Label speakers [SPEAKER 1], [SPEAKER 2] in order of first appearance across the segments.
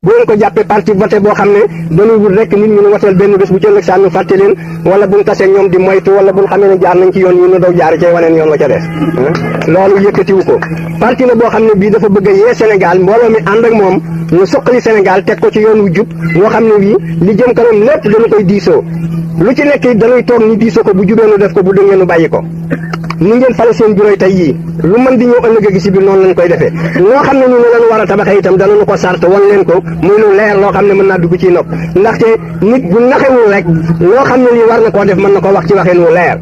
[SPEAKER 1] bu leen ko jàppee parti voté boo xam ne dañuy wut rek nit ñi ñu woteel benn bés bu ci ëllëg saa ñu fàtte leen wala buñ tasee ñoom di moytu wala buñ xamee ne jaar nañ ci yoon ñu ne daw jaar ci waneen yoon wa ca des loolu yëkkatiwu ko parti la boo xam ne bii dafa bëgg a yee Sénégal mbooloo mi ànd ak moom ñu suqali Sénégal teg ko ci yoon wu jub moo xam ne bii li jëm kanam lépp dañu koy diisoo lu ci nekk dañuy toog ñu diisoo ko bu jubee nu def ko bu dëngee nu bàyyi ko ni ngeen fale seen bureau tey yii lu mën di ñëw ëllëg gi si biir noonu lañ koy defee loo xam ne ñu ne lañu war a tabaxee itam danañu ko sart wan leen ko muy lu leer loo xam ne mën naa dugg ci nopp ndaxte nit bu naxewul rek loo xam ne lii war na koo def mën na ko wax ci waxeen wu leer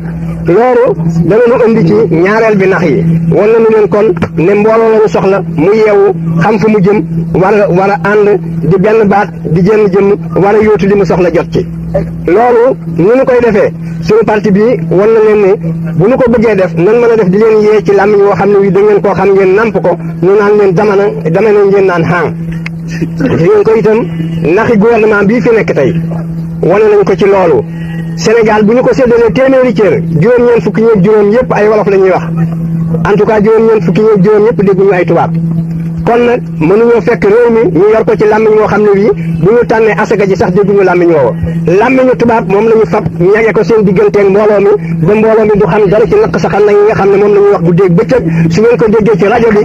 [SPEAKER 1] loolu danañu indi ci ñaareel bi nax yi wan nañu leen kon ne mbooloo lañu soxla mu yeewu xam fu mu jëm war a ànd di benn baat di jenn jëm war a yóotu li mu soxla jot ci loolu ni ñu koy defee suñu parti bi wan na leen ne bu ñu ko bëggee def nan mën a def di leen yee ci làmmiñ woo xam ne wi da ngeen koo xam ngeen namp ko ñu naan leen dama ngeen naan xaang di ngeen ko itam naxi gouvernement bii fi nekk tey wane nañ ko ci loolu Sénégal bu ñu ko séddalee téeméeri cër juróom-ñeent fukki ñeeg juróom yëpp ay wolof la ñuy wax en tout cas juróom-ñeent fukki ñeeg juróom yëpp dégguñu ay tubaab kon nag mënuñoo fekk réew mi ñu yor ko ci làmmiñ moo xam ne bii bu ñu tànnee asaka ji sax dégguñu làmmiñ woowa làmmiñu tubaab moom la ñu fab ñage ko seen digganteeg mbooloo mi ba mbooloo mi du xam dara ci naq saxal nag yi nga xam ne moom la ñuy wax guddeeg bëccëg su ngeen ko déggee ci rajo bi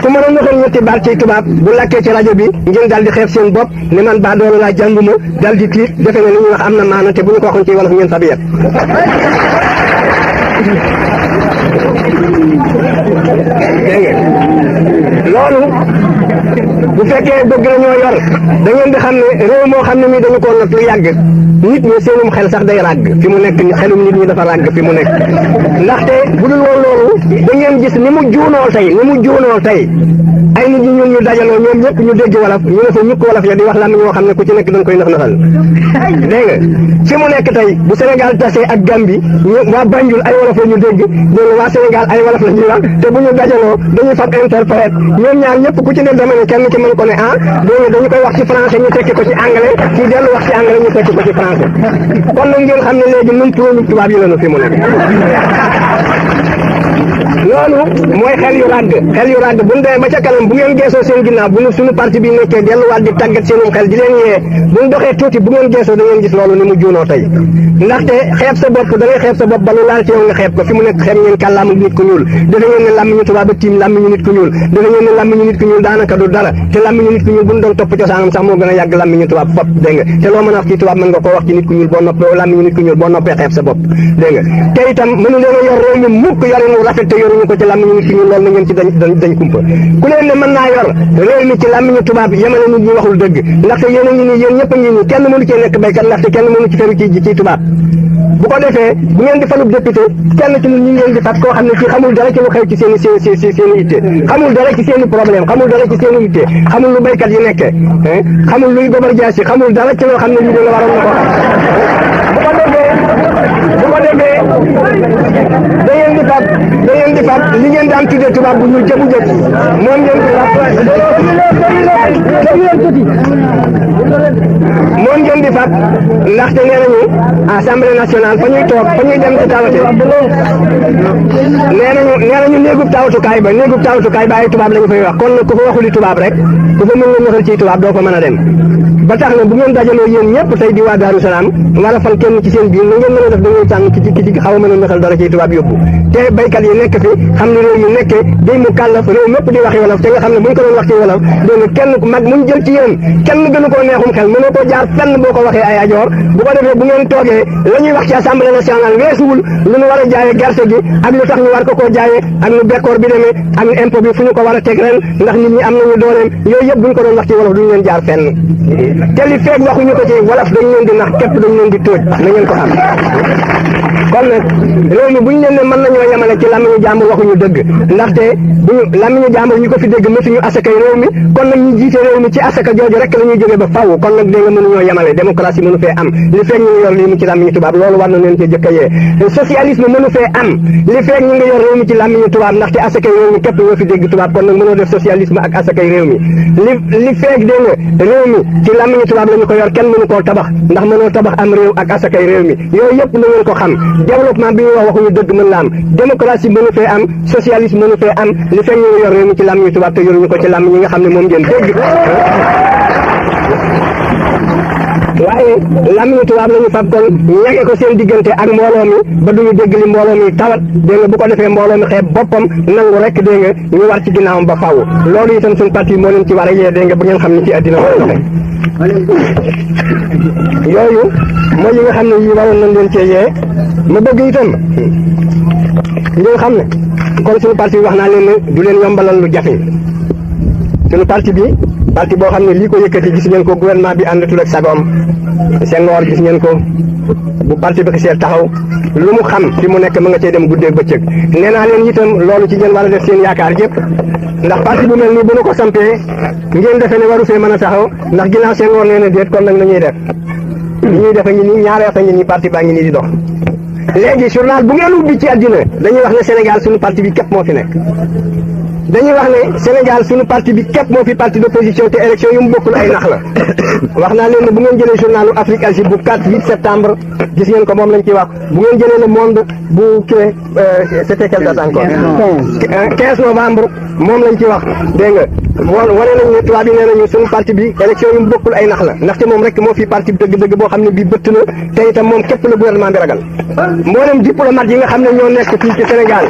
[SPEAKER 1] ku mën a waxal ñetti baat ci tubaab bu lakkee ci rajo bi ngeen daal di xeeb seen bopp ne man baa doolu laa jànguma daal di tiit defe ne li ñuy wax am na maana te bu ñu ko waxoon ci wolof ngeen fab yet loolu bu fekkee bëgg na ñoo yor da ngeen di xam ne réew moo xam ne mii dañu ko nat lu yàgg nit ñi seenum xel sax day ràgg fi mu nekk xelum nit ñi dafa ràgg fi mu nekk ndaxte bu dul woon loolu da ngeen gis ni mu juunoo tey ay nit ñi ñun ñu dajaloo ñoom ñëpp ñu dégg wolof ñu ne fa ñukk wolof ya di wax la ñoo xam ne ku ci nekk dañ koy nax naxal dégg nga fi mu nekk tey bu Sénégal tasee ak Gambie waa Banjul ay wolof la ñu dégg waa Sénégal ay wolof la ñuy wax te bu ñu dajaloo dañuy fab interprète ñoom ñaar ñëpp ku ci ne dama ne kenn ki mën ko ne dañu koy wax ci français ñu tekki ko ci anglais kii dellu wax ci anglais ñu tekki ko ci français kon nag ngeen xam ne léegi nun turóomi tubaab yi lañu fi mu nekk loolu mooy xel yu ràgg bu ñu demee ba ca kanam bu ngeen geesoo seen ginnaaw bu ñu suñu parti bi nekkee delluwaat di tàggat seenum xel di leen yee bu ñu doxee tuuti bu ngeen geesoo da ngeen gis loolu ni mu juunoo tey ndaxte xeeb sa bopp da ngay xeeb sa bopp ba lu laal ci yow nga xeeb ko fi mu nekk xeeb ngeen kàllaamu nit ku ñuul dafa ngeen ne làmmiñu tubaab ba tiim làmmiñu nit ku ñuul dafa ngeen ne làmmiñu nit ku ñuul daanaka du dara te làmmiñu nit ku ñuul bu ñu doon topp cosaanam sax moo gën a yàgg làmmiñu tubaab fop dégg nga te loo mën a wax ci tubaab mën nga koo wax ci nit ku ñuul boo noppee làmmiñu nit ku ñuul boo noppee xeeb sa bopp dégg nga te itam mënu leen a yor réew mi mukk yorin wu rafet te yoruñu ko ci làmmiñu nit ku ñuul loolu na ngeen ci dañ kumpa ku leen ne mën naa yor réew mi ci làmmiñu tubaab yemale nit ñi waxul dëgg ndaxte yéen a ngi nii yéen ñëpp a ngi nii kenn mënu cee nekk béykat ndaxte kenn mënu ci feru ci tubaab bu ko defee bu ngeen di falub député kenn ci ñun ñu ngeen di fat koo xam ne ci xamul dara ci lu xew ci seen i itte xamul dara ci seen i problème xamul dara ci seen i itte xamul lu béykat yi nekkee xamul luy gobar jaasi xamul dara ci loo xam ne ñu la waroon na ko bu ko defee da ngeen di fat li ngeen daan tuddee tubaab bu ñu jëbu jëb moom ngeen di fat ndaxte nee nañu assemblée nationale fa ñuy toog fa ñuy dem ci tawate nee nañu néegub tawatukaay ba ay tubaab la ñu fay wax kon nag ku fa waxuli tubaab rek ku fa mën nga waxal ci tubaab doo fa mën a dem ba tax na bu ngeen dajaloo yéen ñëpp tey di waa Daaru Salaam wala fan kenn ci seen biir na ngeen mën a def da ngeen tànn ki xaw a mën a mexal dara ci tubaab yóbbu te baykat yi nekk fi xam ne réew mi nekkee day mu kàllaf réew mépp di waxi wolof te nga xam ne bu ñu ko doon wax ci wolof dégg nga kenn mag muñ jël ci yéen kenn gënu koo neexum xel mënoo koo jaar fenn boo ko waxee ay ajoor bu ko defee bu ngeen toogee la ñuy wax ci assemblée nationale weesuwul lu ñu war a jaayee gerte gi ak lu tax ñu war ko koo jaayee ak nu bekkoor bi demee ak impôt bi fu ñu ko war a teg ren ndax nit ñi am nañu dooleem yooyu yëpp bu ñu ko doon wax ci wolof duñu leen jaar fenn te li feeg waxuñu ko ci wolof dañ leen di nax képp dañ leen di tóoj na ngeen ko xam kon nag réew mi bu ñu leen ne mën nañoo yemale ci làmmiñu jàmbur waxuñu dëgg ndaxte buñu làmmiñu jàmbur ñu ko fi dégg mësuñu asakay réew mi kon nag ñu jiite réew mi ci asaka jooju rek la ñuy jógee ba faw kon nag dégg nga mënuñoo yemale démocratie mënu fee am li feeg ñu ngi yor réew mi ci làmmiñu tubaab loolu war na leen cee jëkk a yee socialisme mënu fee am li feeg ñu ngi yor réew mi ci làmmiñu tubaab ndaxte asakay réew mi képp ñoo fi dégg tubaab kon nag mënoo def socialisme ak asakay réew mi li feeg dégg nga réew mi ci làmmiñu tubaab la ñu ko yor kenn mënu koo tabax ndax mënoo tabax am réew ak asakay réew mi yooyu yëpp na ngeen ko xam développement bi ñuy wax waxuñu dëgg mën la am démocratie mënu fee am socialisme mënu fee am li feeg ñu ngi yor réew mi ci làmmiñu tubaab te yoruñu ko ci làmmiñ ñi nga xam ne moom ngeen dégg waaye lamiñu tubaab lañu fab kon ñage ko seen diggante ak mbooloo mi ba duñu dégg li mbooloo mi tawat dégg nga bu ko defee mbooloo mi xeeb boppam nangu rek dégg nga ñu war ci ginnaawam ba faaw loolu itam suñu parti moo leen ci war a yee dégg nga bu ngeen xam ne ci àddina war a doxe yooyu mooy yi nga xam ne yi waroon nañ leen cee yee ma bëgg itam ngeen xam ne kon suñu parti bi wax naa leen ne du leen yombalal lu jafe suñu parti bi parti boo xam ne lii ko yëkkati gis ngeen ko gouvernement bi àndatul ak sagoom Senghor gis ngeen ko bu parti bi xisee taxaw lu mu xam fi mu nekk ma nga cee dem guddeeg bëccëg nee naa leen itam loolu ci ngeen war a def seen yaakaar yëpp ndax parti bu mel nii bu nu ko sampee ngeen defee ne waru fee mën a taxaw ndax ginnaaw Senghor nee na déet kon nag nañuy def li ñuy defe ngi nii ñaaree fa ngi nii parti baa ngi nii di dox léegi journal bu ngeen ubbi ci àddina dañuy wax ne Sénégal suñu parti bi képp moo fi nekk dañuy wax ne Sénégal suñu parti bi képp moo fi parti d'opposition te élection yu mu bokkul ay nax la wax naa leen ne bu ngeen jëlee journalu Afrique Asie bu 4-8 septembre gis ngeen ko moom lañ ciy wax bu ngeen jëlee le monde bu kii c'était quelle date encore 15 novembre moom lañ ci wax dégg nga wane nañ ne tubaab yi nee nañu suñu parti bi élection yu mu bokkul ay nax la ndaxte moom rek moo fi parti bi dëgg-dëgg boo xam ne bii bëtt na te itam moom képp la gouvernement bi ragal mboolem diplomate yi nga xam ne ñoo nekk fii ci Sénégal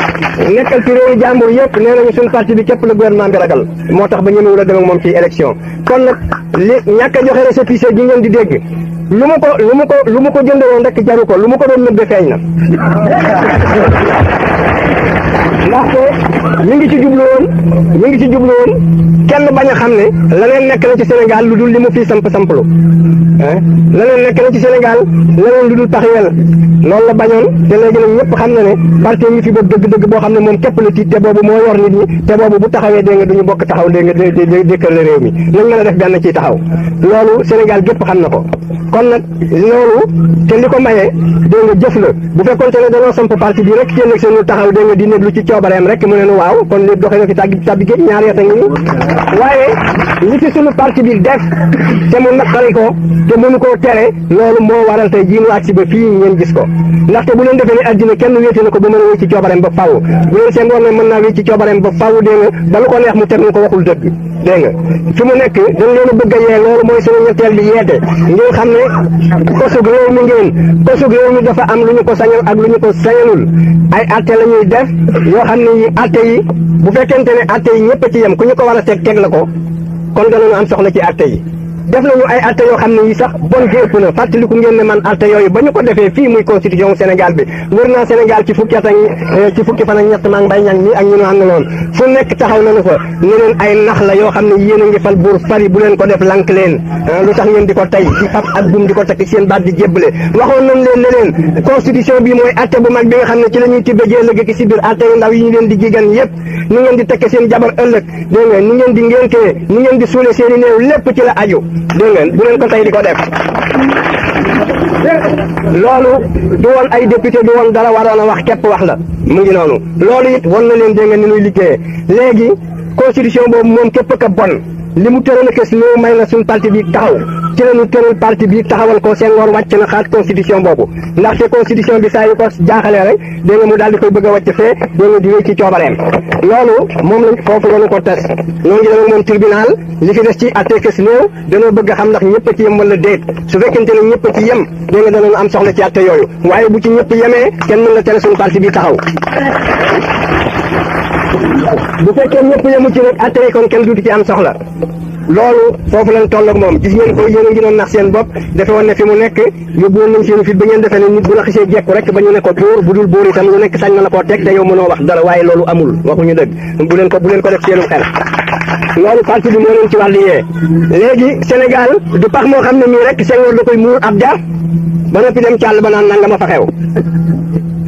[SPEAKER 1] nekkal ci réewu jàmbur yëpp nee nañu suñu parti bi képp la gouvernement bi ragal moo tax ba ñemewul a dem ak moom ci élection kon nag li ñàkk a joxe récépissé gi ngeen di dégg lu mu ko jënde woon rek jaru ko lu mu ko doon nëbbe feeñ na ndaxte mi ngi ci jublu woon kenn bañ a xam ne leneen nekk na ci Sénégal lu dul li mu fii samplu leneen nekk na ci Sénégal leneen lu dul taxawel loolu la bañoon te léegi nag ñëpp xam na ne parti ngi fi boobu dëgg-dëgg boo xam ne moom képp la tiit te boobu moo yor nit ñi te boobu bu taxawee dégg nga duñu bokk taxaw dégg nga dékkal la réew mi nañ mën a def benn ciy taxaw loolu Sénégal gépp xam na ko kon nag loolu te li ko mayee dégg nga jëf la bu fekkoonte ne dañoo samp parti bi rek kenn ak seen taxaw dégg nga di neblu ci coobareem rek mu ne nu waaw kon léegi doxee na fi tàbbi géej ñaari at a ngi nii waaye li ci sunu parti bi def te mu naqari ko te mënu koo tere loolu moo waral tey jii mu agsi ba fii ngeen gis ko ndaxte bu leen defee ne addina kenn wéete na ko ba mën a wéy ci coobareem ba faaw bu leen seen woon ne mën naa wéy ci coobareem ba faaw dégg nga ba lu ko neex mu teg ñu ko waxul dëgg dégg nga fi mu nekk dañ leen a bëgg a yee loolu mooy sunu ñetteel bi yeete ngeen xam ne kosug réew mi dafa am lu ñu ko sañal ak lu ñu ko sañalul ay atte la ñuy def yoo xam ne yi atte yi bu fekkente ne atte yi ñëpp ci yem ku ñu ko war a teg la ko kon danañu am soxla ci atte yi def nañu ay atte yoo xam ne yi sax bon gi ëpp na fàttaliku ngeen ne man atte yooyu ba ñu ko defee fii muy constitution Sénégal bi wër naa Sénégal ci fukki fan ak ñett maa ngi bay ñang mi ak ñu nu àndaloon fu nekk taxaw nañu fa ne leen ay nax la yoo xam ne yéen a ngi fal buur fari bu leen ko def lank leen lu tax ngeen di ko tey di fab ak buum di ko takk seen baat di jébbale waxoon nañ leen ne leen constitution bi mooy atte bu mag bi nga xam ne ci la ñuy tibbee ëllëg ki si biir atte yu ndaw yi ñu leen di jigan yëpp ni ngeen di tekke seen jabar ëllëg dégg nga ni ngeen di ngéntee ni ngeen di suule seen i néew lépp ci la aju dégg ngeen bu leen ko tey di ko def loolu du woon ay député du woon dara waroon a wax képp wax la mu ngi noonu loolu it won na leen dégg nga ni ñuy liggéeyee léegi constitution boobu moom képp ka bon li mu tëral kës néew may na suñ parti bi taxaw ci la ñu tëral parti bi taxawal ko Senghor wàcc na xaat constitution boobu ndaxte constitution bi saa yu ko jaaxalee rek dégg nga mu daal di koy bëgg a wàcc fee dégg nga di wéy ci coobareem loolu moom lañ foofu lañu ko tes noo ngi dem moom tribunal li fi des ci atte kës néew danoo bëgg a xam ndax ñëpp a ci yem wala déet su fekkente ne ñëpp a ci yem dégg nga danañu am soxla ci atte yooyu waaye bu ci ñëpp yemee kenn mën na tere suñu parti bi taxaw bu fekkee ñëpp yemu ci rek atte kon kenn duuti ci am soxla loolu foofu lañ toll ak moom gis ngeen ko yéen a ngi doon nax seen bopp defe woon ne fi mu nekk yóbbu woon nañ seen fit ba ngeen defee ne nit bu la xisee jekku rek ba ñu ne ko buur bu dul buur itam lu nekk sañ na la koo teg te yow mënoo wax dara waaye loolu amul waxuñu dëgg bu leen ko def seenu xel loolu parti bi moo leen ci wàllu yee léegi Sénégal du pax moo xam ne mii rek Senghor da koy muur ab jar ba noppi dem càll ba naan nanga ma fa xew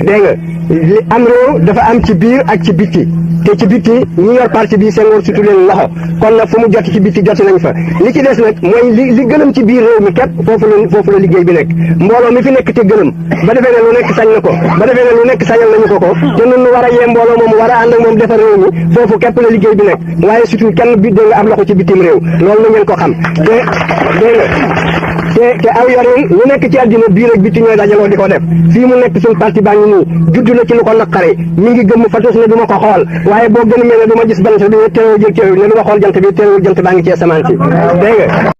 [SPEAKER 1] dégg nga li am réew dafa am ci biir ak ci bitti te ci bitti ñi yor parti bi Senghor sutu leen loxo kon nag fu mu jot ci bitti joti nañ fa li ci des nag mooy li gëlëm ci biir réew mi képp foofu la liggéey bi nekk mbooloo mi fi nekk te gëlëm ba defee ne lu nekk sañ na ko ba defee ne lu nekk sañal nañu ko te nun nu war a yee mbooloo moom war a ànd ak moom defar réew mi foofu képp la liggéey bi nekk waaye surtout kenn bi dégg nga am loxo ci bitim réew loolu na ngeen ko xam te dégg nga te aw yorin lu nekk ci àddina biir ak bitti ñooy dajaloo di ko def fii mu nekk suñu parti baa ngi nii judd na ci lu ko naqare mi ngi gëmm fatus ne du ma ko xool waaye boo gën a mel ne du ma gis bant bi teewul jël teewul ne du ma xool jant bi teewul jant baa ngi ci asamaan si dégg nga